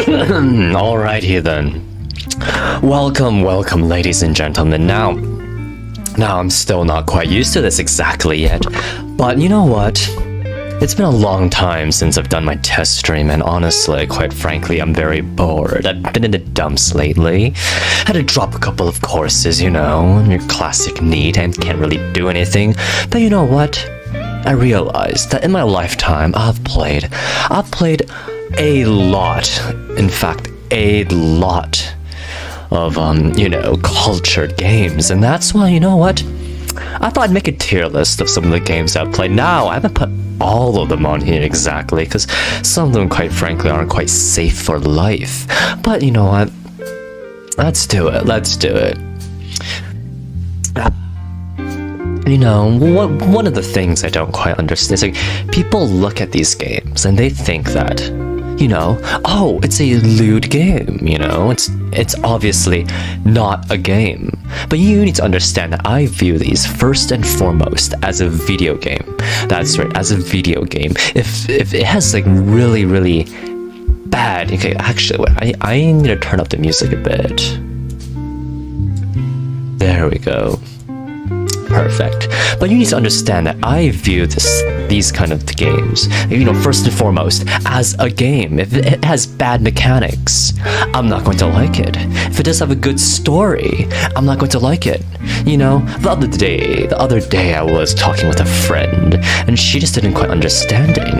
Alrighty then. Welcome, ladies and gentlemen. Now I'm still not quite used to this exactly yet, but you know what? It's been a long time since I've done my test stream, and honestly, quite frankly, I'm very bored. I've been in the dumps lately. Had to drop a couple of courses, your classic need, and can't really do anything. But you know what? I realized that in my lifetime, I've played a lot. In fact, a lot of, cultured games. And that's why, you know what? I thought I'd make a tier list of some of the games I've played. Now, I haven't put all of them on here exactly, because some of them, quite frankly, aren't quite safe for life. But you know what? Let's do it. One of the things I don't quite understand is, like, people look at these games and they think that, oh, it's a lewd game, it's obviously not a game. But you need to understand that I view these first and foremost as a video game. That's right, as a video game. If it has, like, really, really bad... Okay, actually, I need to turn up the music a bit. There we go. Perfect. But you need to understand that I view these kind of games, first and foremost, as a game. If it has bad mechanics, I'm not going to like it. If it does have a good story, I'm not going to like it. The other day I was talking with a friend, and she just didn't quite understand it,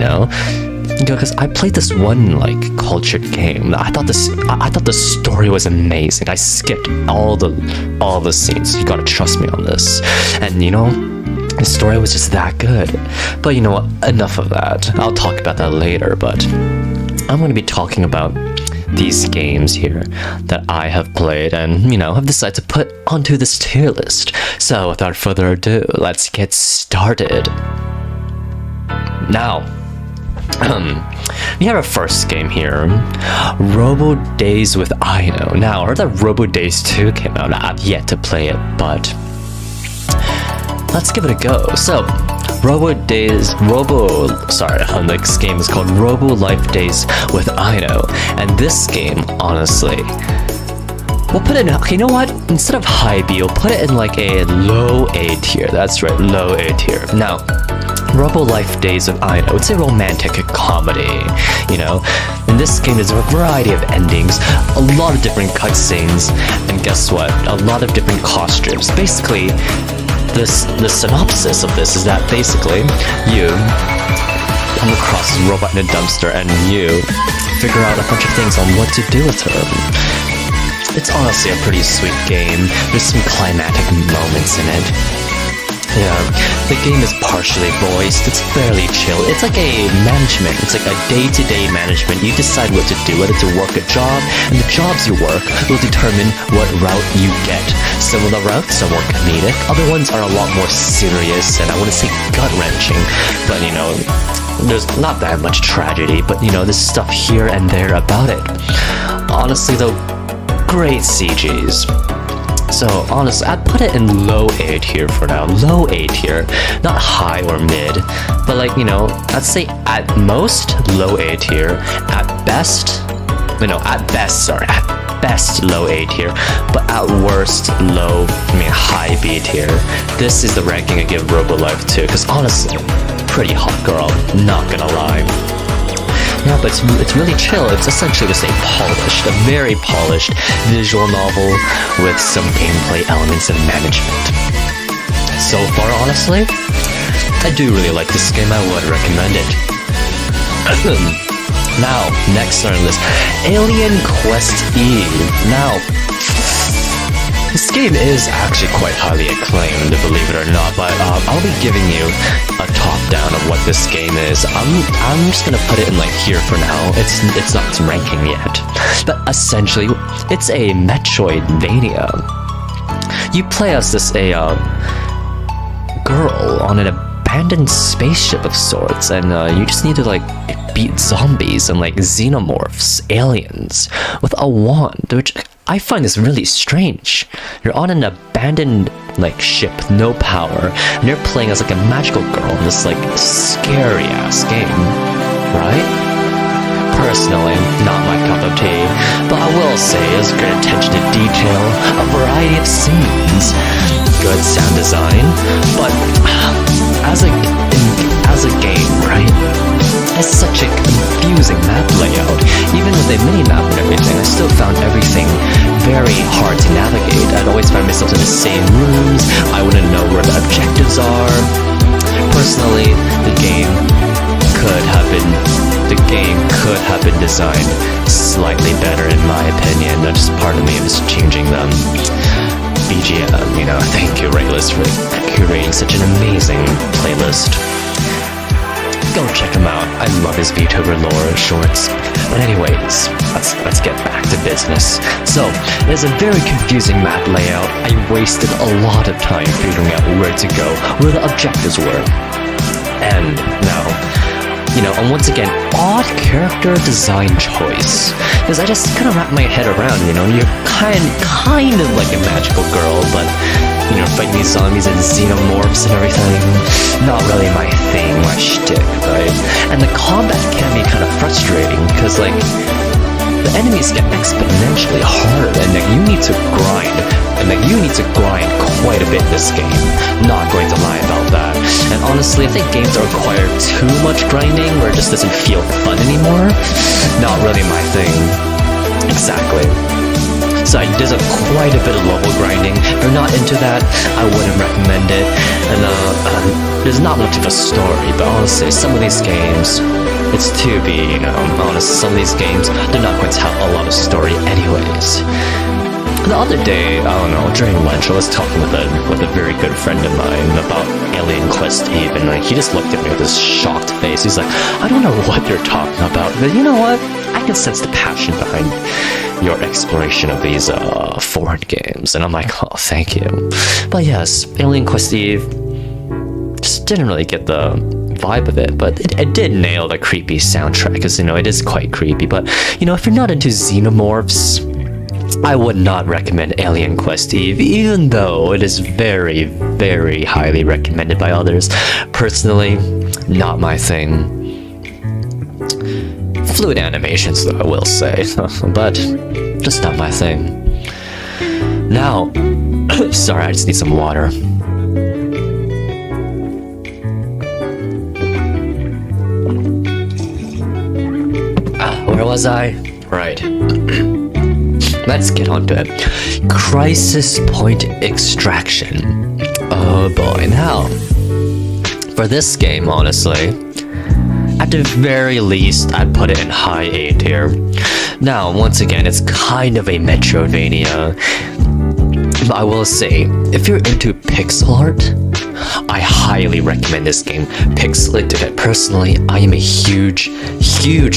because I played this one, like, cultured game. I thought the story was amazing. I skipped all the scenes. You gotta trust me on this. And the story was just that good. But you know what? Enough of that. I'll talk about that later. But I'm gonna be talking about these games here that I have played and have decided to put onto this tier list. So without further ado, let's get started. Now, we have our first game here, Robo Days with Ino. Now, I heard that Robo Days 2 came out. I've yet to play it, but let's give it a go. So, next game is called Robo Life Days with Ino. And this game, honestly, we'll put it in, you know what? Instead of high B, we'll put it in like a low A tier. That's right, low A tier. Now, Robo Life Days with Ino, it's a romantic comedy, In this game, there's a variety of endings, a lot of different cutscenes, and guess what? A lot of different costumes. Basically, the synopsis of this is that basically, you come across this robot in a dumpster and you figure out a bunch of things on what to do with her. It's honestly a pretty sweet game. There's some climactic moments in it. Yeah, the game is partially voiced, it's fairly chill. It's like a management, it's like a day-to-day management. You decide what to do, whether to work a job, and the jobs you work will determine what route you get. Some of the routes are more comedic, other ones are a lot more serious, and I wouldn't say gut-wrenching, but there's not that much tragedy, but there's stuff here and there about it. Honestly though, great CGs. So honestly, I'd put it in low A tier for now. Low A tier, not high or mid, but I'd say at most low A tier. At best low A tier, but at worst high B tier. This is the ranking I give Robo Life to, because honestly, pretty hot girl, not gonna lie. Yeah, but it's really chill. It's essentially just a very polished visual novel with some gameplay elements and management. So far, honestly, I do really like this game. I would recommend it. Now, next on our list, Alien Quest Eve. Now, this game is actually quite highly acclaimed, believe it or not, but I'll be giving you a top-down of what this game is. I'm just gonna put it in here for now. It's not its ranking yet. But essentially, it's a Metroidvania. You play as this girl on an abandoned spaceship of sorts, and you just need to beat zombies and xenomorphs, aliens, with a wand, which I find this really strange. You're on an abandoned ship, no power, and you're playing as a magical girl in this scary ass game, right? personally, not my cup of tea, but I will say it's good attention to detail, a variety of scenes, good sound design, but as a game, right? It's such a confusing map layout. Even with a mini-map and everything, I still found everything very hard to navigate. I'd always find myself in the same rooms, I wouldn't know where the objectives are. Personally, the game could have been designed slightly better in my opinion. That's just part of me was changing them. BGM, thank you Playlist for curating such an amazing playlist. Go check him out. I love his VTuber lore shorts. But anyways, let's get back to business. So, there's a very confusing map layout. I wasted a lot of time figuring out where to go, where the objectives were. And now, and once again, odd character design choice. Because I just kind of wrap my head around, you're kind of like a magical girl, but fighting these zombies and xenomorphs and everything, not really my thing, my shtick, right? And the combat can be kind of frustrating, because, the enemies get exponentially harder, and you need to grind, quite a bit in this game. Not going to lie about that. And honestly, I think games that require too much grinding, where it just doesn't feel fun anymore, not really my thing. Exactly. So there's quite a bit of level grinding. If you're not into that, I wouldn't recommend it. And there's not much of a story, but honestly, some of these games, it's to be, honest, some of these games, they're not going to have a lot of story anyways. The other day, I don't know, during lunch, I was talking with a very good friend of mine about Alien Quest Eve, and he just looked at me with this shocked face. He's like, I don't know what you're talking about, but you know what? I can sense the passion behind your exploration of these foreign games. And I'm like, oh, thank you. But yes, Alien Quest Eve just didn't really get the vibe of it, but it did nail the creepy soundtrack, because it is quite creepy. But if you're not into xenomorphs, I would not recommend Alien Quest Eve, even though it is very, very highly recommended by others. Personally, not my thing. Fluid animations, though, I will say, but just not my thing. Now, sorry, I just need some water. Where was I? Right. Let's get on to it. Crisis Point Extraction. Oh boy. Now, for this game, honestly, at the very least, I'd put it in high A tier. Now, once again, it's kind of a Metroidvania. But I will say, if you're into pixel art, I highly recommend this game. Personally, I am a huge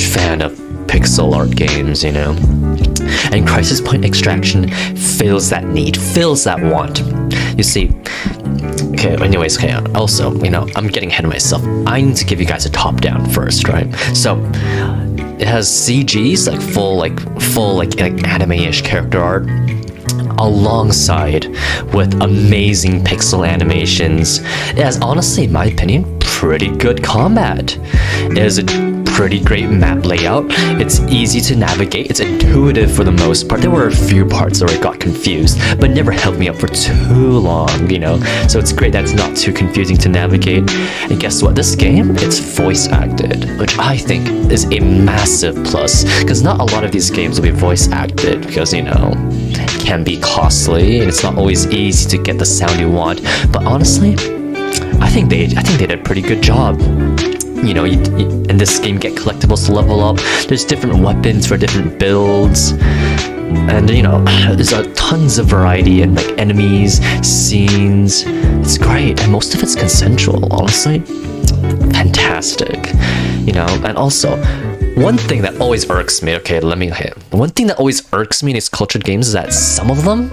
fan of pixel art games, And Crisis Point Extraction fills that need, fills that want. You see, also, I'm getting ahead of myself. I need to give you guys a top-down first, right? So, it has CGs, full anime-ish character art, alongside with amazing pixel animations. It has, honestly, in my opinion, pretty good combat. It has a pretty great map layout. It's easy to navigate. It's intuitive for the most part. There were a few parts where I got confused, but never held me up for too long, So it's great that it's not too confusing to navigate. And guess what? This game, it's voice acted, which I think is a massive plus, because not a lot of these games will be voice acted, because, it can be costly, and it's not always easy to get the sound you want. But honestly, I think they did a pretty good job. In this game, get collectibles to level up. There's different weapons for different builds, and there's tons of variety in enemies, scenes. It's great, and most of it's consensual. Honestly, fantastic. And also, one thing that always irks me. One thing that always irks me in these cultured games is that some of them,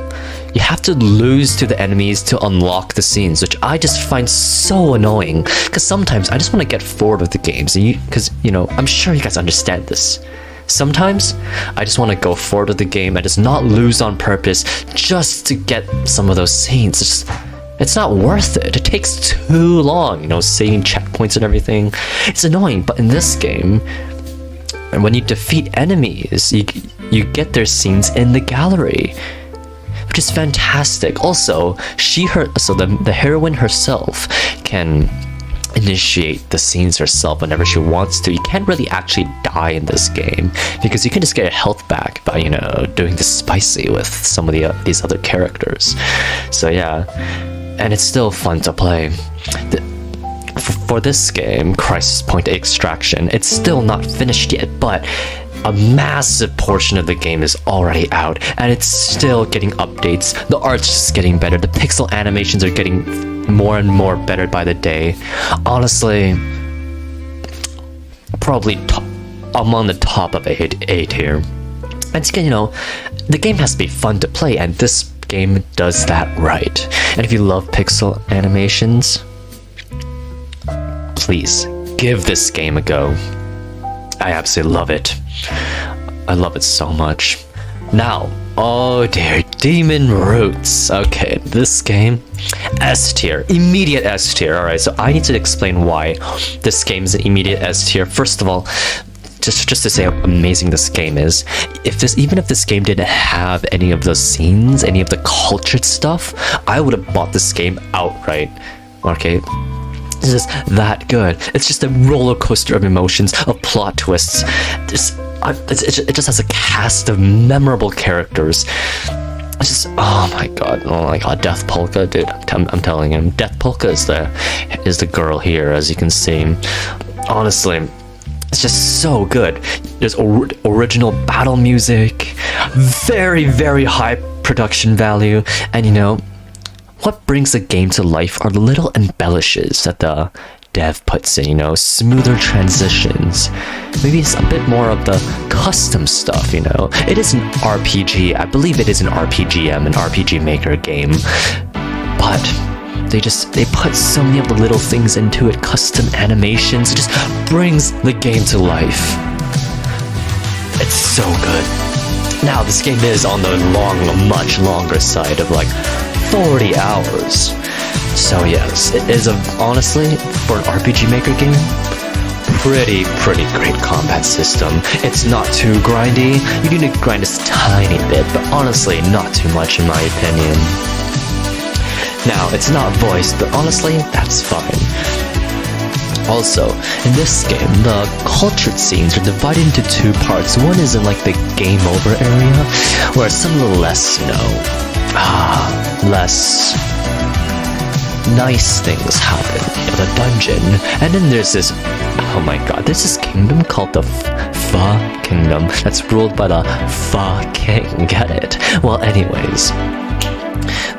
you have to lose to the enemies to unlock the scenes, which I just find so annoying, because sometimes I just want to get forward with the games, because I'm sure you guys understand this. Sometimes I just want to go forward with the game and just not lose on purpose just to get some of those scenes. It's not worth it. It takes too long, saving checkpoints and everything. It's annoying, but in this game, And when you defeat enemies, you get their scenes in the gallery, which is fantastic. Also, the heroine herself can initiate the scenes herself whenever she wants to. You can't really actually die in this game because you can just get your health back by, you know, doing the spicy with some of these other characters. So yeah, and it's still fun to play. For this game, Crisis Point Extraction, it's still not finished yet, but a massive portion of the game is already out, and it's still getting updates. The art's just getting better. The pixel animations are getting more and more better by the day. Honestly, probably among the top of 8 here. And again, you know, the game has to be fun to play, and this game does that right. And if you love pixel animations, please give this game a go. I absolutely love it. I love it so much. Now, oh dear, Demon Roots. Okay, this game, S tier, immediate S tier. All right, so I need to explain why this game is an immediate S tier. First of all, just to say how amazing this game is. Even if this game didn't have any of the scenes, any of the cultured stuff, I would have bought this game outright. Okay. It's just that good. It's just a roller coaster of emotions, of plot twists. It just has a cast of memorable characters. It's just, oh my god, Death Polka, dude. I'm telling him, Death Polka is the girl here, as you can see. Honestly, it's just so good. There's original battle music, very, very high production value, and you know, what brings the game to life are the little embellishes that the dev puts in, you know, smoother transitions. Maybe it's a bit more of the custom stuff, you know. It is an RPG. I believe it is an RPGM, an RPG Maker game. But they put so many of the little things into it, custom animations. It just brings the game to life. It's so good. Now, this game is on the much longer side of like 40 hours. So yes, it is honestly, for an RPG Maker game, pretty great combat system. It's not too grindy. You need to grind a tiny bit, but honestly, not too much in my opinion. Now, it's not voiced, but honestly, that's fine. Also, in this game, the cultured scenes are divided into two parts. One is in like the game over area, where some little less, you know, less nice things happen in the dungeon. And then there's this, oh my god, there's this kingdom called the Fa Kingdom that's ruled by the Fa King, get it? Well, anyways,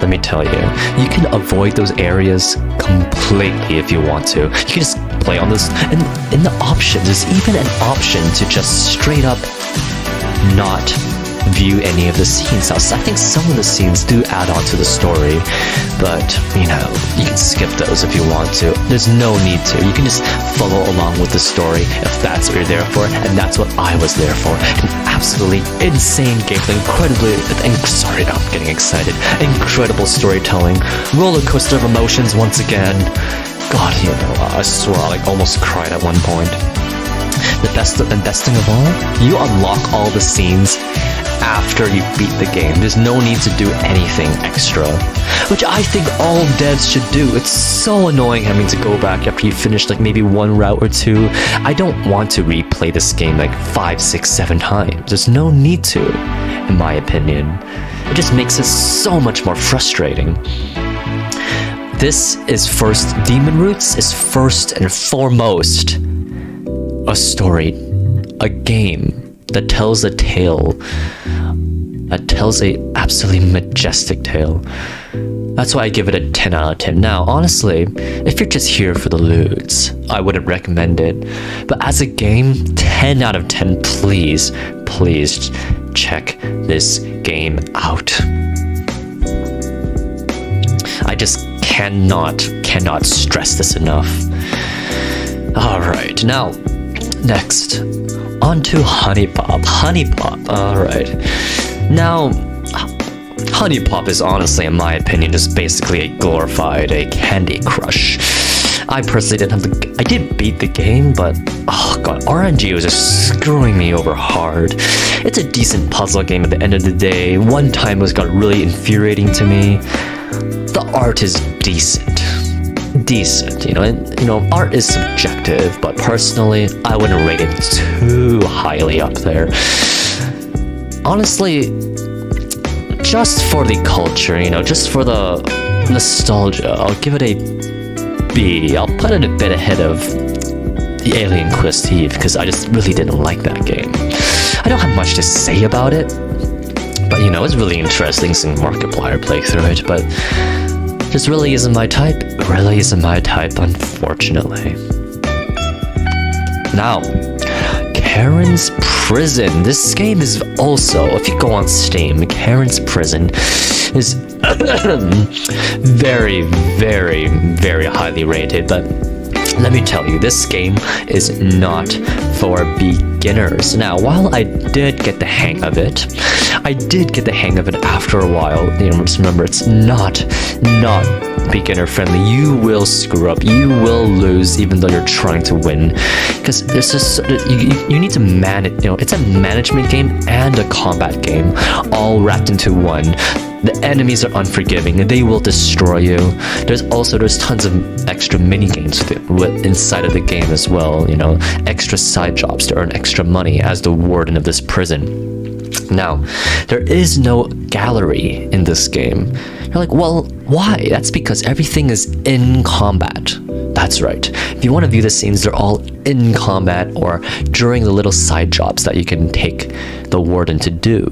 let me tell you, you can avoid those areas completely if you want to. You can just play on this, and in the options, there's even an option to just straight up not view any of the scenes. Now, I think some of the scenes do add on to the story, but you know, you can skip those if you want to. There's no need to. You can just follow along with the story if that's what you're there for, and that's what I was there for. An absolutely insane gameplay, sorry, I'm getting excited. Incredible storytelling, roller coaster of emotions once again. God, you know, I swear I like almost cried at one point. The best thing of all, you unlock all the scenes after you beat the game. There's no need to do anything extra, which I think all devs should do. It's so annoying having to go back after you finish like maybe one route or two. I don't want to replay this game like 5, 6, 7 times. There's no need to, in my opinion. It just makes it so much more frustrating. Demon Roots is first and foremost a story, a game that tells a tale, that tells a absolutely majestic tale. That's why I give it a 10 out of 10. Now, honestly, if you're just here for the loot, I wouldn't recommend it. But as a game, 10 out of 10, please check this game out. I just cannot stress this enough. Alright, now, next, on to Honey Pop. Alright. Now, Honey Pop is honestly, in my opinion, just basically a glorified Candy Crush. I personally didn't have I did beat the game, but oh god, RNG was just screwing me over hard. It's a decent puzzle game at the end of the day. One time it got really infuriating to me. The art is decent, and art is subjective, but personally I wouldn't rate it too highly up there. Honestly, just for the culture, just for the nostalgia, I'll give it a B. I'll put it a bit ahead of the Alien Quest Eve because I just really didn't like that game. I don't have much to say about it, but it's really interesting seeing Markiplier play through it, but just really isn't my type. Really isn't my type, unfortunately. Now, Karen's Prison. This game is also, if you go on Steam, Karen's Prison is very, very, very highly rated, but let me tell you, this game is not for beginners. Now, while I did get the hang of it, after a while. Just remember, it's not beginner friendly. You will screw up, you will lose, even though you're trying to win, because there's just you need to manage. It's a management game and a combat game, all wrapped into one. The enemies are unforgiving, they will destroy you. There's tons of extra mini games inside of the game as well, extra side jobs to earn extra money as the warden of this prison. Now, there is no gallery in this game. You're like, well, why? That's because everything is in combat. That's right. If you want to view the scenes, they're all in combat or during the little side jobs that you can take the warden to do.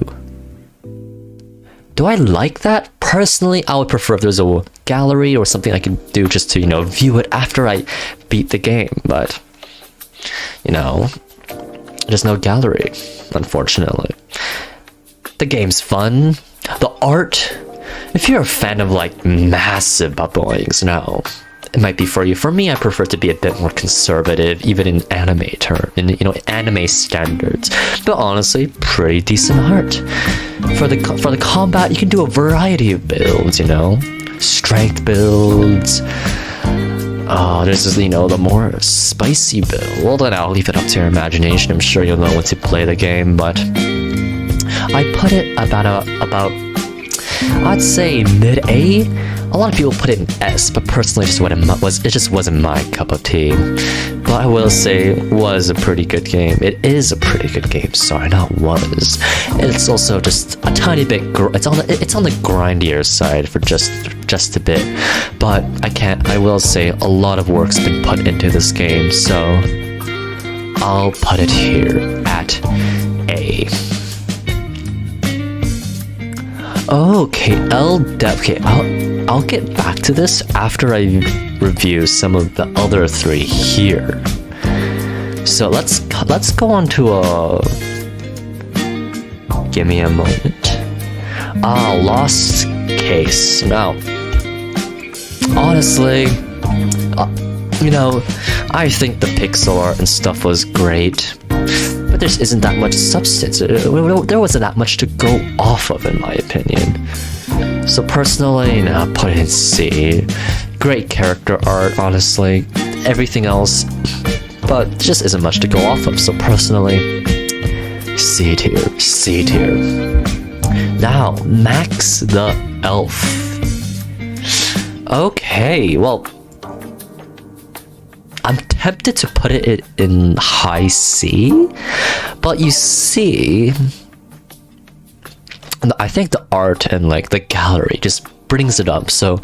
Do I like that? Personally, I would prefer if there's a gallery or something I could do just to, view it after I beat the game. But, there's no gallery, unfortunately. The game's fun. The art, if you're a fan of massive bubblings, it might be for you. For me, I prefer to be a bit more conservative, even in anime anime standards. But honestly, pretty decent art. For the combat, you can do a variety of builds. Strength builds. There's just, the more spicy build. Well, then I'll leave it up to your imagination. I'm sure you'll know when to play the game, but I put it about I'd say mid-A. A lot of people put it in S, but personally, it just wasn't my cup of tea. But I will say, it was a pretty good game. It is a pretty good game. Sorry, not was. It's also just a tiny bit. It's on the grindier side for just a bit. But I will say, a lot of work's been put into this game, so I'll put it here at A. Okay, I'll get back to this after I review some of the other three here. So let's go on to give me a moment. Lost Case. Now, honestly, I think the pixel art and stuff was great, but there isn't that much substance. There wasn't that much to go off of, in my opinion. So personally, put it in C. Great character art, honestly. Everything else, but just isn't much to go off of. So personally, C tier. Now, Max the Elf. Okay, well, I'm tempted to put it in high C, but you see, I think the art and the gallery just brings it up, so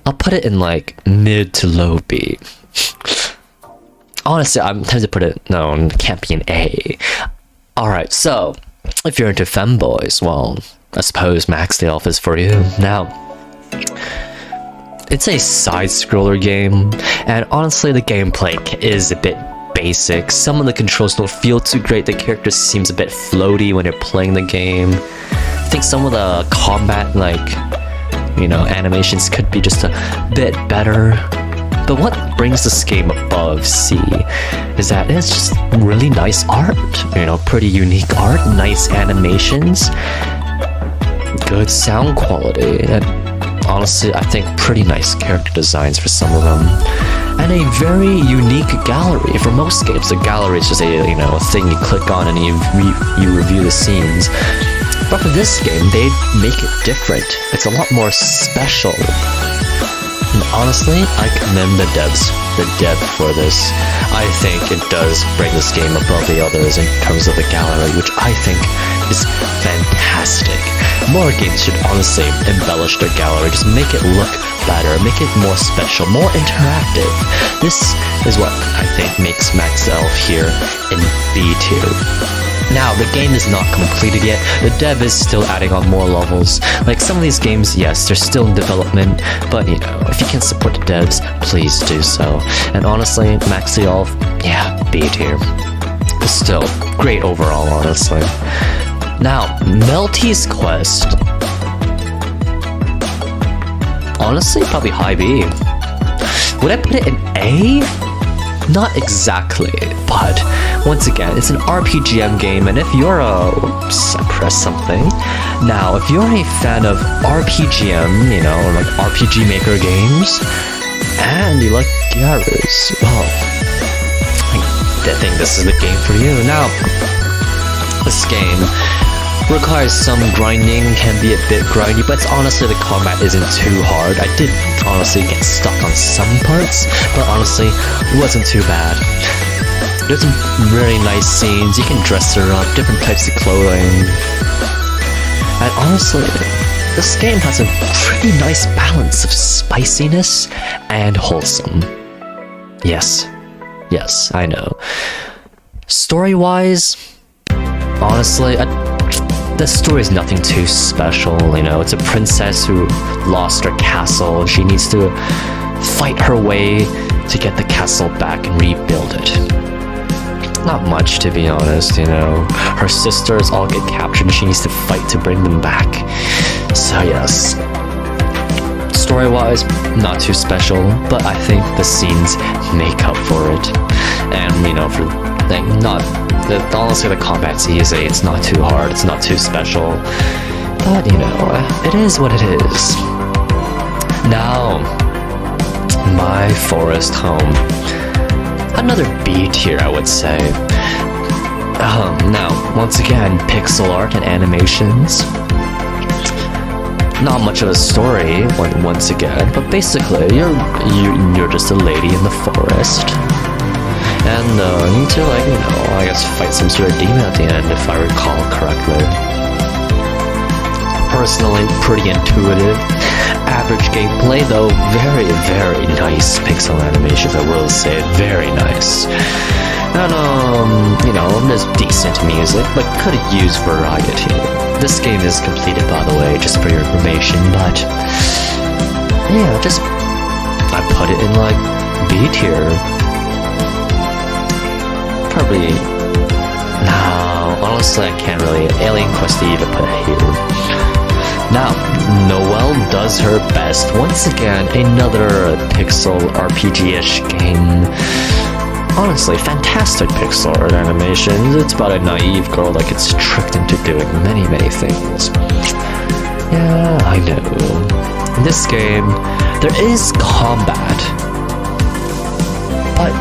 I'll put it in mid to low B. Honestly, I'm tempted to put it, no, it can't be an A. Alright, so if you're into femboys, well, I suppose Max the Elf is for you. Now, it's a side-scroller game, and honestly, the gameplay is a bit basic. Some of the controls don't feel too great. The character seems a bit floaty when you're playing the game. I think some of the combat, animations could be just a bit better. But what brings this game above C is that it's just really nice art. Pretty unique art, nice animations, good sound quality. And honestly, I think pretty nice character designs for some of them. And a very unique gallery. For most games, a gallery is just a thing you click on and you review the scenes. But for this game, they make it different. It's a lot more special. And honestly, I commend the dev for this. I think it does bring this game above the others in terms of the gallery, which I think is fantastic. More games should honestly embellish their gallery, just make it look better, make it more special, more interactive. This is what I think makes Max Elf here in B tier. Now, the game is not completed yet. The dev is still adding on more levels. Like some of these games, yes, they're still in development, but if you can support the devs, please do so. And honestly, Max Elf, yeah, B tier. Still, great overall, honestly. Now, Melty's Quest. Honestly, probably high B. Would I put it in A? Not exactly, but once again, it's an RPGM game, and if you're oops, I pressed something. Now, if you're a fan of RPGM, like RPG Maker games, and you like Gyarados, well, I think this is the game for you. Now, this game requires some grinding, can be a bit grindy, but honestly the combat isn't too hard. I did honestly get stuck on some parts, but honestly it wasn't too bad. There's some really nice scenes, you can dress her up, different types of clothing. And honestly, this game has a pretty nice balance of spiciness and wholesome. Yes, I know. Story-wise, honestly, the story is nothing too special, It's a princess who lost her castle. She needs to fight her way to get the castle back and rebuild it. Not much, to be honest, Her sisters all get captured and she needs to fight to bring them back. So yes. Story-wise, not too special, but I think the scenes make up for it. And, honestly, the combat's easy, it's not too hard, it's not too special. But, it is what it is. Now, my forest home. Another B tier, I would say. Now, once again, pixel art and animations. Not much of a story, once again, but basically, you're just a lady in the forest. And you need to, I guess fight some sort of demon at the end, if I recall correctly. Personally, pretty intuitive. Average gameplay, though, very, very nice pixel animations, I will say. Very nice. And, there's decent music, but could use variety. This game is completed, by the way, just for your information, but yeah, I put it in, B tier. Probably, no, honestly I can't really, Alien Quest to even put it here. Now, Noelle does her best. Once again, another pixel RPG-ish game. Honestly, fantastic pixel art animations. It's about a naive girl that gets tricked into doing many, many things. Yeah, I know. In this game, there is combat, but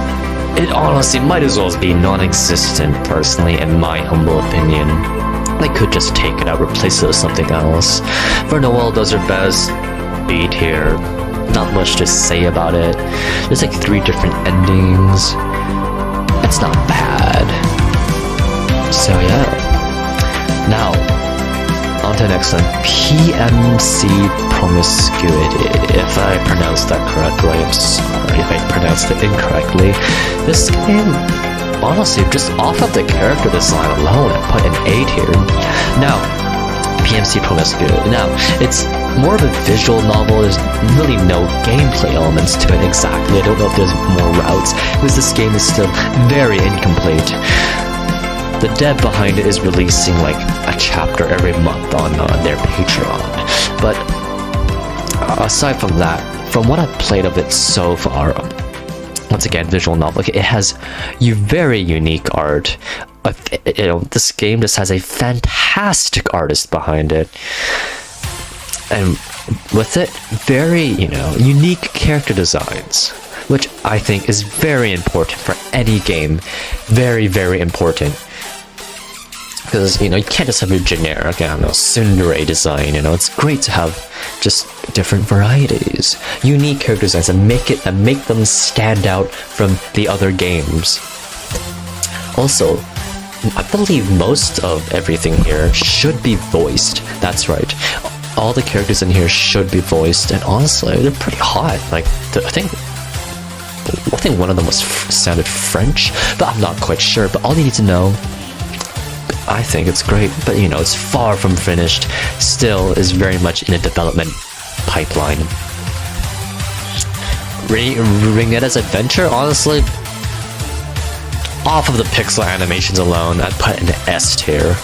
it honestly might as well be non-existent, personally, in my humble opinion. They could just take it out, replace it with something else. For Noelle does her best, B tier. Not much to say about it. There's 3 different endings. It's not bad. So yeah. Now, on to the next one. PMC Promiscuit. If I pronounced that correctly, I'm sorry if I pronounced it incorrectly. This game, honestly, just off of the character design alone, I put an A tier. Now, PMC Promiscuit. Now, it's more of a visual novel. There's really no gameplay elements to it exactly. I don't know if there's more routes, because this game is still very incomplete. The dev behind it is releasing a chapter every month on their Patreon. But aside from that, from what I've played of it so far, once again, visual novel, it has very unique art. This game just has a fantastic artist behind it. And with it, very, unique character designs, which I think is very important for any game. Very, very important. Because, you can't just have your generic, tsundere design, it's great to have just different varieties. Unique character designs and make them stand out from the other games. Also, I believe most of everything here should be voiced. That's right. All the characters in here should be voiced, and honestly, they're pretty hot. Like, I think one of them sounded French, but I'm not quite sure. But all you need to know, I think it's great, but it's far from finished. Still is very much in a development pipeline. Ringetta's Adventure, honestly, off of the pixel animations alone, I'd put it in the S tier.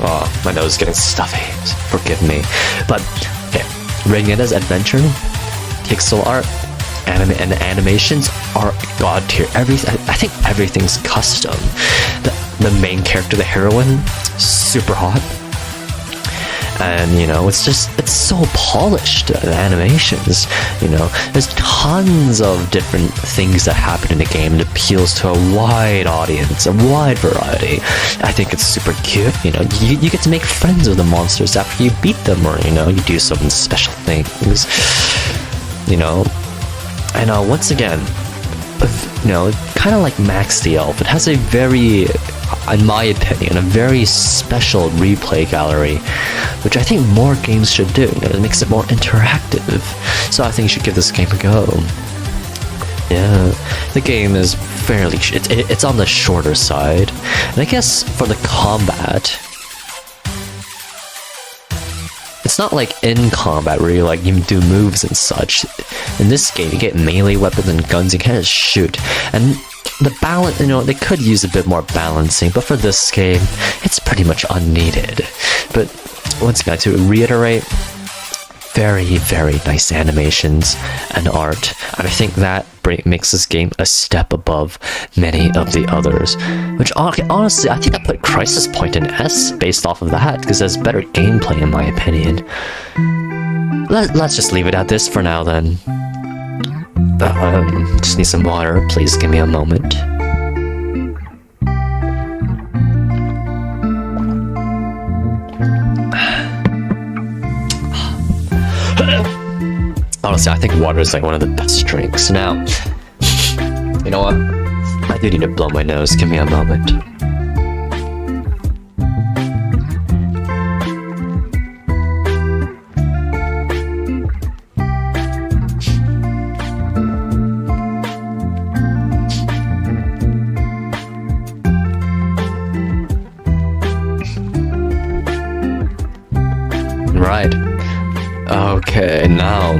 Oh, my nose is getting stuffy. Forgive me. But okay, Ringetta's Adventure, pixel art, and the animations are god tier. I think everything's custom. The main character, the heroine, super hot. And it's so polished, the animations. There's tons of different things that happen in the game. It appeals to a wide audience, a wide variety. I think it's super cute. You get to make friends with the monsters after you beat them, or you do some special things. And once again, kind of like Max the Elf, it has a very, in my opinion, a very special replay gallery, which I think more games should do. It makes it more interactive. So I think you should give this game a go. Yeah, the game is fairly, it's on the shorter side. And I guess for the combat, it's not like in combat where you do moves and such. In this game, you get melee weapons and guns, you kind of shoot. And the balance, they could use a bit more balancing, but for this game, it's pretty much unneeded. But once again, to reiterate, very, very nice animations and art. And I think that makes this game a step above many of the others. Which, honestly, I think I put Crisis Point in S based off of that, because there's better gameplay in my opinion. Let's just leave it at this for now then. Just need some water. Please give me a moment. Honestly, I think water is one of the best drinks. Now, you know what? I do need to blow my nose. Give me a moment. Right. Okay, now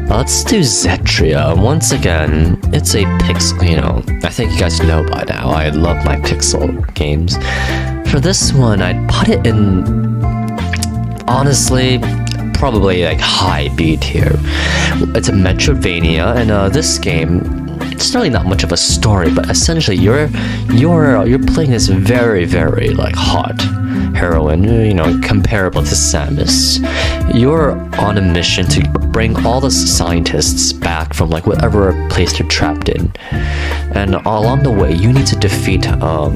let's do Zetria. Once again, it's a pixel, I think you guys know by now, I love my pixel games. For this one, I'd put it in, honestly, probably high B tier. It's a Metroidvania, and this game, it's really not much of a story, but essentially you're playing this very, very hot heroine, comparable to Samus. You're on a mission to bring all the scientists back from whatever place they're trapped in, and along the way you need to defeat a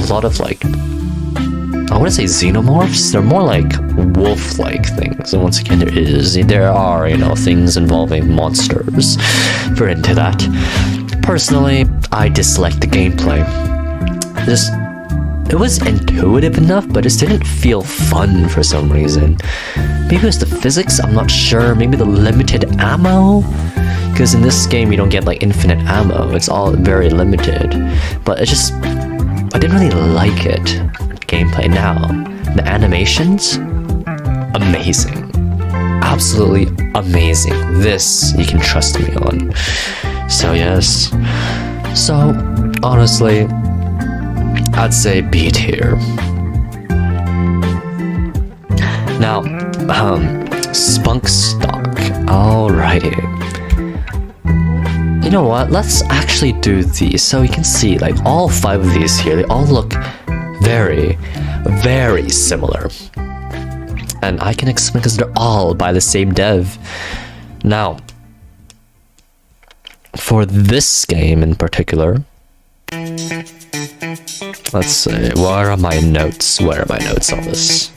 lot of I want to say xenomorphs. They're more wolf-like things, and once again there are things involving monsters. If you're into that. Personally, I dislike the gameplay. It was intuitive enough, but it just didn't feel fun for some reason. Maybe it was the physics, I'm not sure. Maybe the limited ammo? Because in this game you don't get infinite ammo. It's all very limited. But I didn't really like it. Gameplay. Now, the animations? Amazing. Absolutely amazing. This you can trust me on. So yes. So, honestly, I'd say B tier. Now, Spunk stock. Alrighty. You know what? Let's actually do these so you can see, all 5 of these here, they all look very, very similar. and I can explain because they're all by the same dev. Now, for this game in particular, let's see, where are my notes? Where are my notes on this?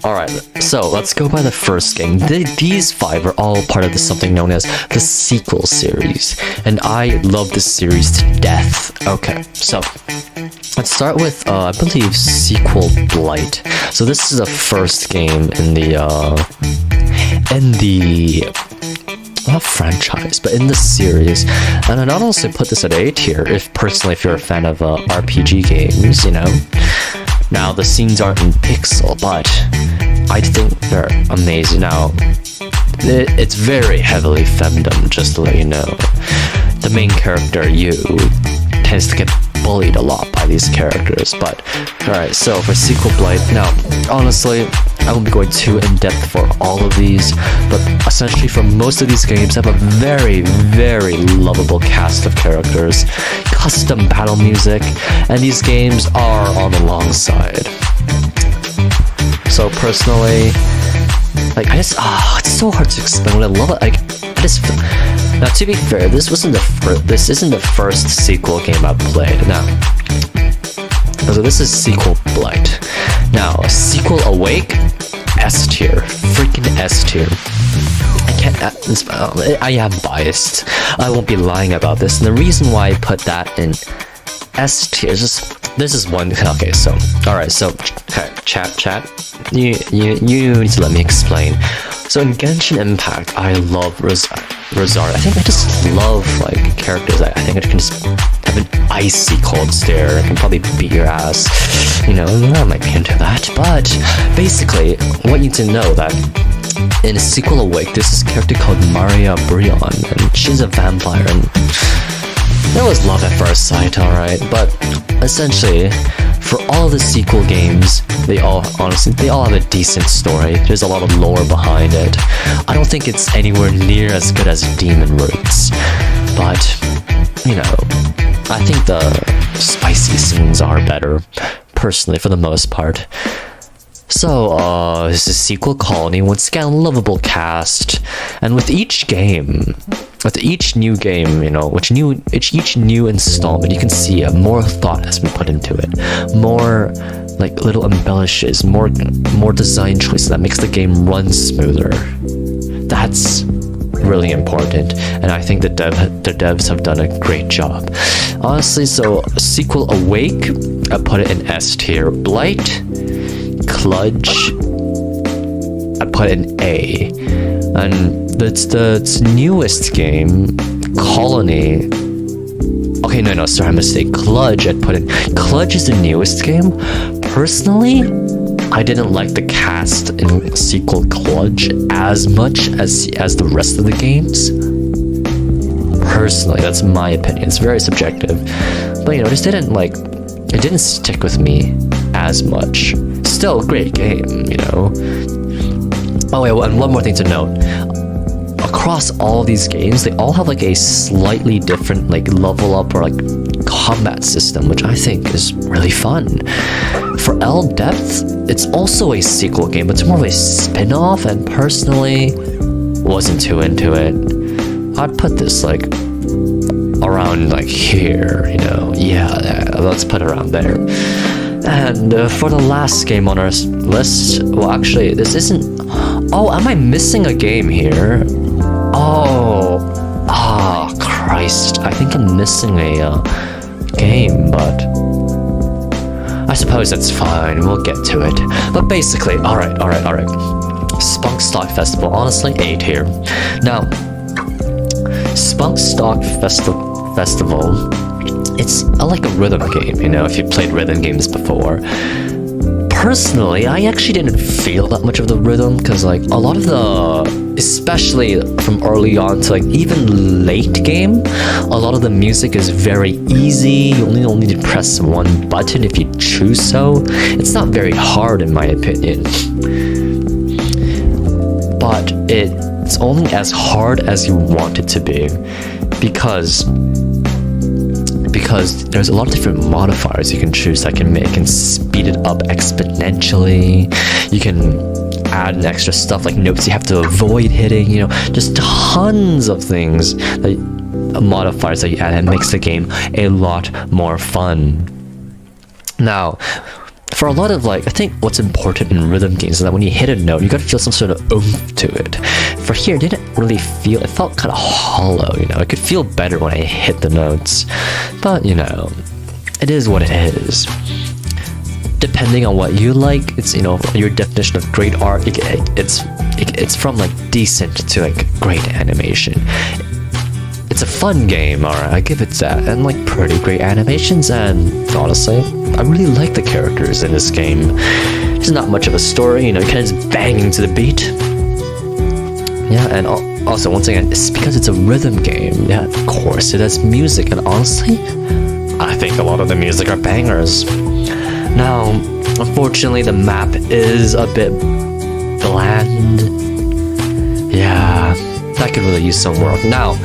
Alright, so let's go by the first game. These 5 are all part of something known as the sequel series, and I love this series to death. Okay, so let's start with, I believe, Sequel Blight. So this is the first game in the not franchise, but in the series, and I'd honestly put this at A tier, if you're a fan of RPG games, you know. Now, the scenes aren't in pixel, but I think they're amazing. Now, it's very heavily femdom, just to let you know. The main character, Yu, tends to get bullied a lot by these characters, but alright, so for Sequel Blight, now, honestly, I won't be going too in-depth for all of these, but essentially for most of these games, I have a very, very lovable cast of characters, custom battle music, and these games are on the long side. So personally, like, I just, it's so hard to explain what I love it, like, I just, now to be fair, this isn't the first sequel game I've played. Now, so this is Sequel Blight. Now, Sequel Awake, S tier, freaking S tier. I am biased. I won't be lying about this, and the reason why I put that in S tier is just, this is one. Okay, so alright, so okay, chat. You need to let me explain. So in Genshin Impact, I love Zarya. I think I just love like characters. I think I can just have an icy cold stare. I can probably beat your ass. You know, I might be into that. But basically, I want you to know that in Sequel Awake, there's this character called Maria Brion, and she's a vampire, and there was love at first sight, alright, but essentially, for all the sequel games, they all have a decent story. There's a lot of lore behind it. I don't think it's anywhere near as good as Demon Roots, but, you know, I think the spicy scenes are better, personally, for the most part. So, this is Sequel Colony, once again, lovable cast, and with each new game, you know, each new installment, you can see more thought has been put into it, more like little embellishes, more design choices that makes the game run smoother. That's really important, and I think the devs have done a great job. Honestly, so Sequel Awake, I put it in S tier. Blight, Cludge, I put it in A, and that's the newest game, Colony. Okay, no, sorry, I mistake. Cludge, I'd put in. Cludge is the newest game. Personally, I didn't like the cast in Sequel Cludge as much as the rest of the games. Personally, that's my opinion. It's very subjective, but you know, it didn't stick with me as much. Still a great game, you know. Oh wait, and one more thing to note. Across all these games, they all have like a slightly different like level up or like combat system, which I think is really fun. For L Depth, it's also a sequel game, but it's more of a spin-off, and personally wasn't too into it. I'd put this like around like here, you know. Yeah, let's put it around there. And for the last game on our list, well, actually, this isn't. Oh, am I missing a game here? Oh, Christ! I think I'm missing a game, but I suppose that's fine. We'll get to it. But basically, all right. Spunk Stock Festival, honestly, A tier. Now, Spunk Stock Festival. It's like a rhythm game, you know, if you played rhythm games before. Personally, I actually didn't feel that much of the rhythm, because like a lot of especially from early on to like even late game, a lot of the music is very easy. You only need to press one button if you choose so. It's not very hard in my opinion. But it's only as hard as you want it to be, because because there's a lot of different modifiers you can choose that can make and speed it up exponentially. You can add an extra stuff like notes you have to avoid hitting, you know, just tons of things, that modifiers that you add, and makes the game a lot more fun. Now, for a lot of I think what's important in rhythm games is that when you hit a note, you gotta feel some sort of oomph to it. For here, it didn't really feel, it felt kind of hollow, you know. It could feel better when I hit the notes, but you know, it is what it is. Depending on what you like, it's, you know, your definition of great art, it's from decent to great animation. It's a fun game, alright, I give it that, and pretty great animations, and honestly, I really like the characters in this game. There's not much of a story, you know, you kind of just banging to the beat. Yeah, and also, once again, it's because it's a rhythm game. Yeah, of course, it has music, and honestly, I think a lot of the music are bangers. Now, unfortunately, the map is a bit bland. Yeah, that could really use some work. Now,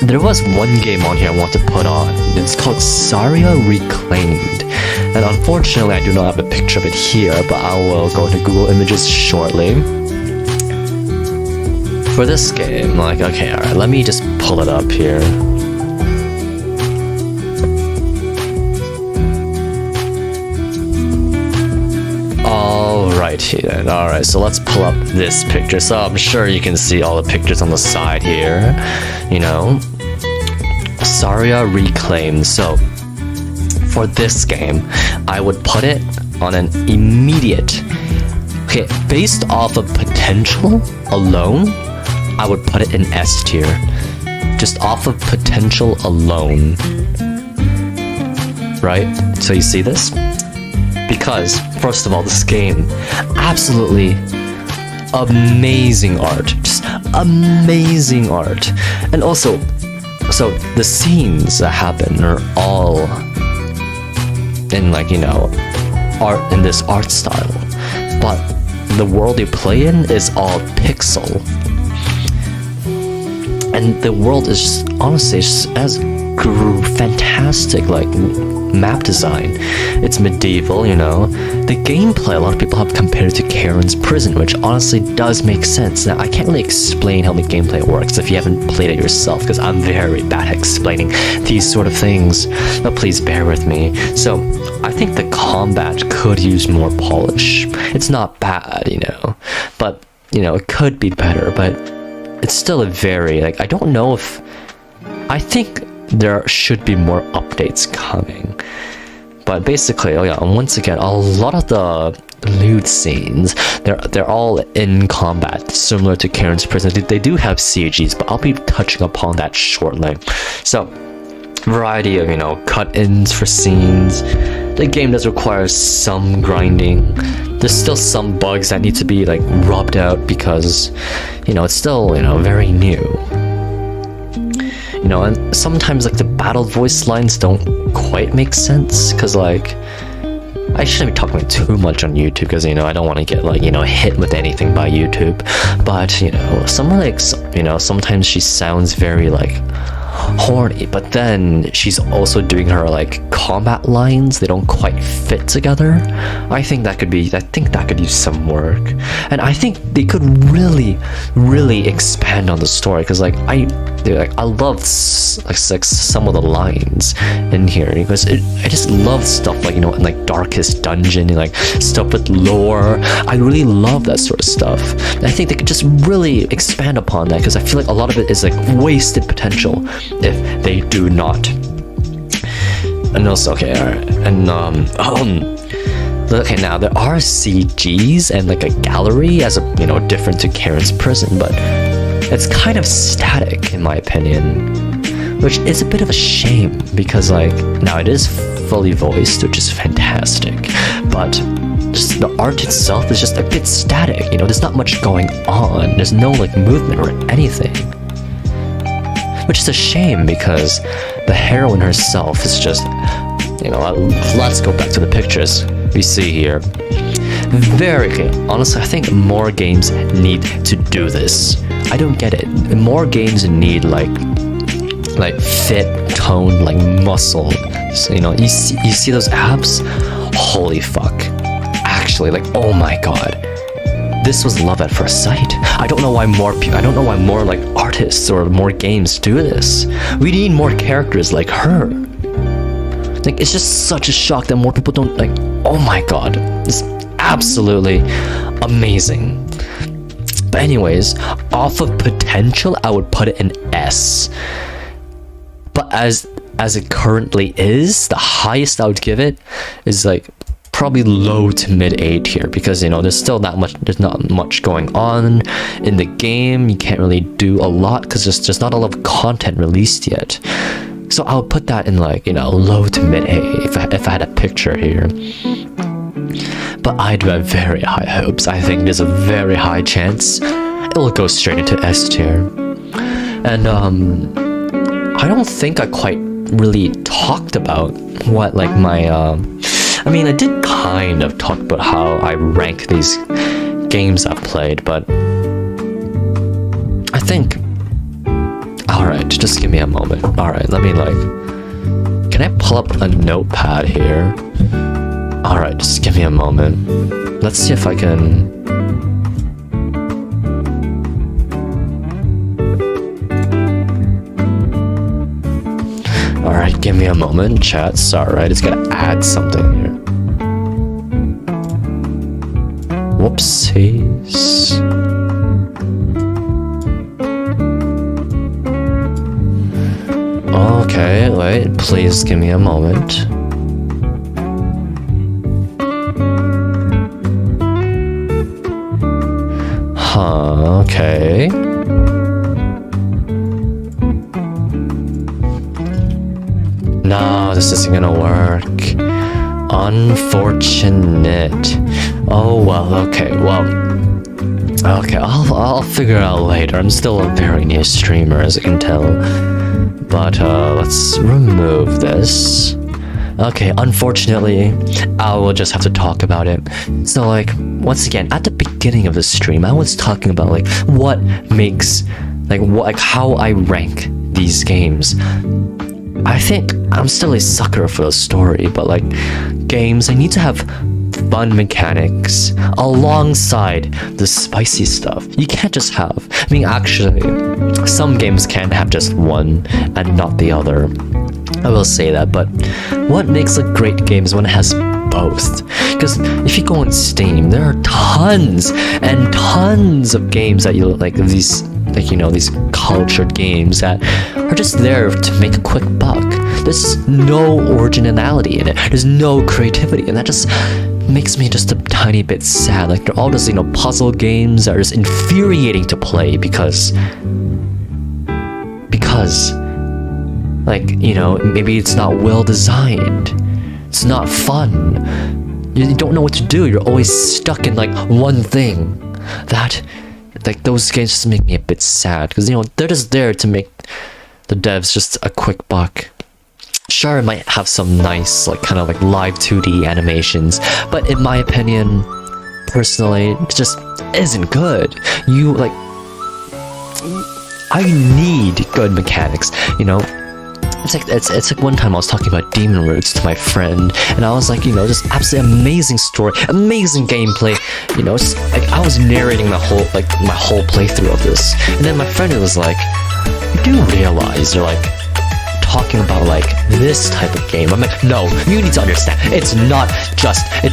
there was one game on here I want to put on. It's called Zarya Reclaimed. And unfortunately, I do not have a picture of it here, but I will go to Google Images shortly. For this game, okay, alright, let me just pull it up here. Alrighty then, alright, so let's pull up this picture. So I'm sure you can see all the pictures on the side here, you know. Zarya Reclaimed. So for this game, I would put it on an immediate, okay, based off of potential alone, I would put it in S tier. Just off of potential alone. Right? So you see this? Because, first of all, this game, absolutely amazing art. Just amazing art. And also, so the scenes that happen are all in you know, art in this art style. But the world you play in is all pixel. And the world is just, honestly, just as fantastic, map design. It's medieval, you know. The gameplay, a lot of people have compared it to Karen's Prison, which honestly does make sense. Now, I can't really explain how the gameplay works if you haven't played it yourself, because I'm very bad at explaining these sort of things, but please bear with me. So, I think the combat could use more polish. It's not bad, you know, but, you know, it could be better, but it's still a very, I don't know if, I think there should be more updates coming. But basically, oh yeah, and once again, a lot of the lewd scenes, they're all in combat, similar to Karen's Prison. They do have CGs, but I'll be touching upon that shortly. So, variety of, you know, cut-ins for scenes. The game does require some grinding. There's still some bugs that need to be rubbed out because, you know, it's still, you know, very new. You know, and sometimes the battle voice lines don't quite make sense, because I shouldn't be talking too much on YouTube, because, you know, I don't want to get you know, hit with anything by YouTube. But, you know, you know, sometimes she sounds very horny, but then she's also doing her combat lines. They don't quite fit together. I think that could use some work, and I think they could really expand on the story, because I love some of the lines in here, because I just love stuff you know, in Darkest Dungeon and stuff with lore. I really love that sort of stuff, and I think they could just really expand upon that, because I feel a lot of it is wasted potential if they do not. And also, okay, alright, and okay, now there are CGs and a gallery as you know, different to Karen's Prison, but it's kind of static in my opinion, which is a bit of a shame, because now it is fully voiced, which is fantastic, but just the art itself is just a bit static, you know. There's not much going on, there's no movement or anything, which is a shame, because the heroine herself is just, you know, let's go back to the pictures we see here. Very, honestly, I think more games need to do this. I don't get it. More games need like fit, toned, like muscled. So, you see those abs? Holy fuck. Actually, like, oh my god. This was love at first sight. I don't know why more like artists or more games do this. We need more characters like her. Like, it's just such a shock that more people don't, like, oh my god. It's absolutely amazing. But anyways, off of potential, I would put it in S. But as it currently is, the highest I would give it is like probably low to mid A tier, because there's not much going on in the game. You can't really do a lot because there's just not a lot of content released yet. So I'll put that in like low to mid A if I had a picture here. But I do have very high hopes. I think there's a very high chance it will go straight into S tier. And I don't think I quite really talked about what like my I mean, I did kind of talk about how I rank these games I've played, but I think, alright, just give me a moment. Alright, let me can I pull up a notepad here? Alright, just give me a moment. Let's see if I can... Alright, give me a moment, chat. Sorry, I just gotta add something here. Whoopsies. Okay, wait, please give me a moment. Okay. No, this isn't gonna work. Unfortunate. Oh well, okay, I'll figure it out later. I'm still a very new streamer, as you can tell. But let's remove this. Okay, unfortunately, I will just have to talk about it. So like, once again, at the beginning of the stream, I was talking about like what makes, like how I rank these games. I think I'm still a sucker for a story, but like games, I need to have fun mechanics alongside the spicy stuff. You can't just have, I mean, actually, some games can have just one and not the other. I will say that, but what makes a great game is when it has both. Because if you go on Steam, there are tons and tons of games that you like, these cultured games that are just there to make a quick buck. There's no originality in it. There's no creativity, and that just makes me just a tiny bit sad. Like, they're all just puzzle games that are just infuriating to play because like, maybe it's not well designed. It's not fun. You don't know what to do. You're always stuck in like one thing. That, like, those games just make me a bit sad because they're just there to make the devs just a quick buck. Sure, it might have some nice kind of live 2D animations, but in my opinion, personally, it just isn't good. I need good mechanics, It's like one time I was talking about Demon Roots to my friend, and I was like, just absolutely amazing story, amazing gameplay, just, I was narrating my whole playthrough of this, and then my friend was like, you do realize you're talking about this type of game. I'm like, no, you need to understand, it's not just a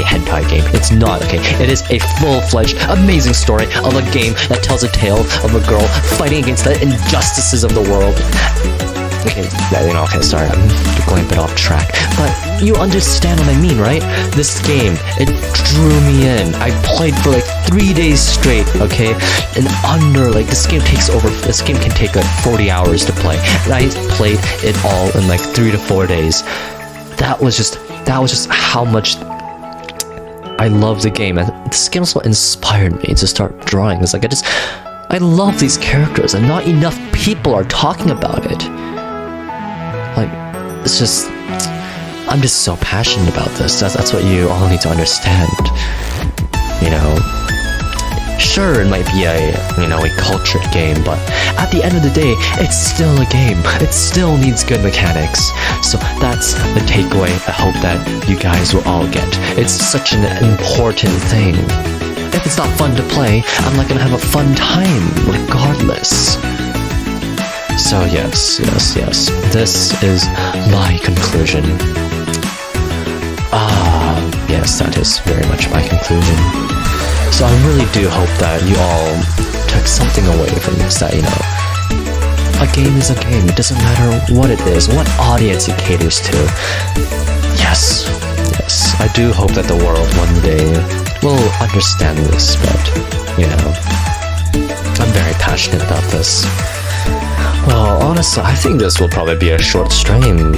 hentai game. It's not, okay? It is a full-fledged, amazing story of a game that tells a tale of a girl fighting against the injustices of the world. Okay, sorry, I'm going a bit off track, but you understand what I mean, right? This game, it drew me in. I played for 3 days straight, okay? And this game can take 40 hours to play, and I played it all in 3 to 4 days. That was just how much I love the game, and this game also inspired me to start drawing. It's I love these characters, and not enough people are talking about it. I'm just so passionate about this. That's what you all need to understand. Sure, it might be a cultured game, but at the end of the day, it's still a game. It still needs good mechanics. So that's the takeaway I hope that you guys will all get. It's such an important thing. If it's not fun to play, I'm not gonna have a fun time regardless. So yes. This is my conclusion. Yes, that is very much my conclusion. So I really do hope that you all took something away from this, that, a game is a game. It doesn't matter what it is, what audience it caters to. Yes, I do hope that the world one day will understand this, but, I'm very passionate about this. Well, honestly, I think this will probably be a short stream,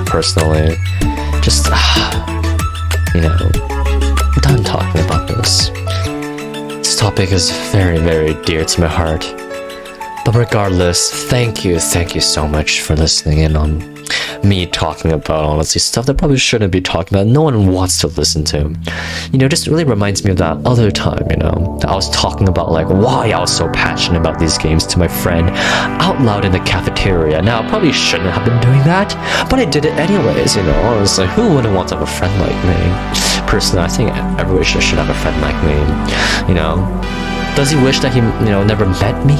personally. Just, I'm done talking about this. This topic is very, very dear to my heart. But regardless, thank you so much for listening in on me talking about, honestly, stuff that probably shouldn't be talking about, no one wants to listen to. Just really reminds me of that other time, that I was talking about, like, why I was so passionate about these games to my friend out loud in the cafeteria. Now, I probably shouldn't have been doing that, but I did it anyways, I was like, who wouldn't want to have a friend like me? Personally, I think everybody should have a friend like me, Does he wish that he, never met me?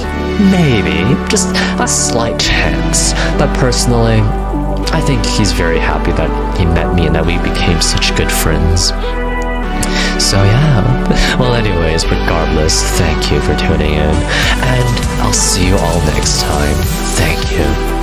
Maybe. Just a slight chance. But personally, I think he's very happy that he met me and that we became such good friends. So yeah. Well, anyways, regardless, thank you for tuning in. And I'll see you all next time. Thank you.